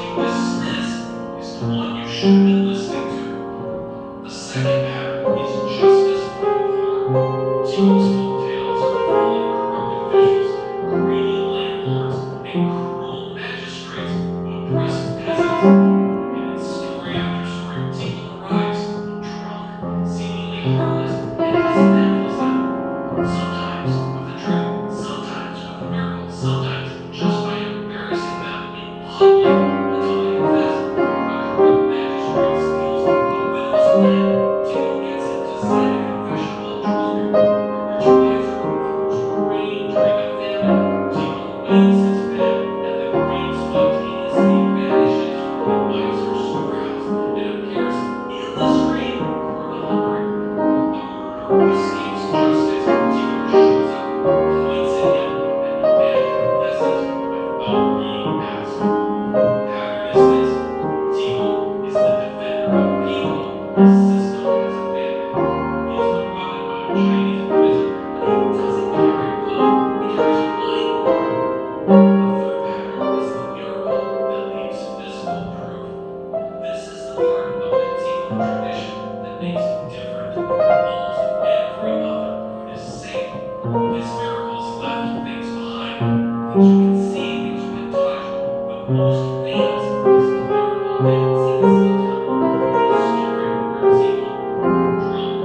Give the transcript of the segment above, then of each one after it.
This is the one you should have been listening to. The second pattern is just as provocateur. Tito's folk tales are full of corrupt officials, greedy landlords, and cruel magistrates who oppress peasants. And in story after story, Tito arrives, drunk, seemingly harmless, and dismantles them. Sometimes with a trick, sometimes with a miracle, sometimes just by embarrassing them in public until they confess. A corrupt magistrate steals a widow's land. Tito gets him to sign a confession while drunk. A rich miser proves grain during a famine. Tito waves his pen, and the grain spontaneously vanishes from the miser's storehouse and appears in the street for the hungry. The murderer escapes justice. Tito shows up, points at him, and the man confesses without being asked. The pattern is this: Tito is the defender of people the system has abandoned. He is the Robin Hood of Chinese Buddhism, but he doesn't carry a club, he carries a mind war. The third pattern is the miracle that leaves physical proof. This is the part of the Tito tradition that makes it different from almost every other Buddhist saint. His miracles left things behind, things you can see, things you can touch. The most famous is the miracle at Tsinsu Temple, the story where Tito, drunk,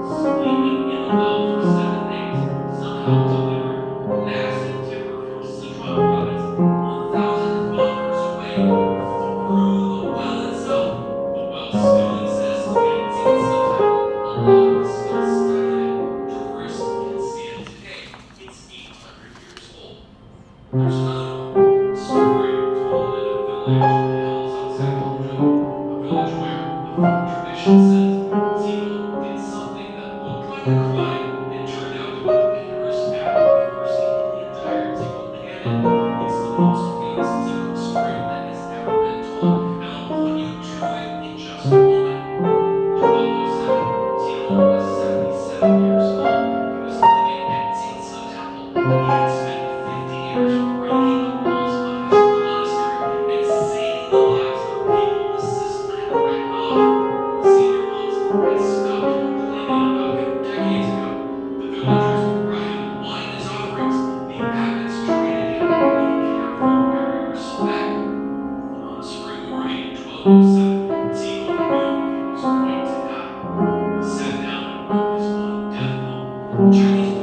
sleeping in a well for 7 days, somehow delivered massive timber from Sichuan province, 1,000 kilometers away, through the well itself. The well still exists at Tsinsu Temple. A lock is still stuck in it. Tourists can see it today. It's 800 years old. There's another one, a story told in a village in the hills outside Hangzhou, a village where the folk tradition says Tito did something that looked like a crime and turned out to be the purest act of mercy in the entire Tito canon. It's the most famous Tito story that has ever been told, and I'll put you to it in just a moment. 1207, Tito was 77 years old. He was living at Tsinsu Temple. He had spent 50 years breaking the rules of his monastery and saving the lives of people the system had written off. The senior monks had stopped complaining about him decades ago. The villagers were writing wine as offerings. The abbots treated him with careful, very respect. On a spring morning in 1207, Tito knew he was going to die. He sat down and wrote his own death poem. Chinese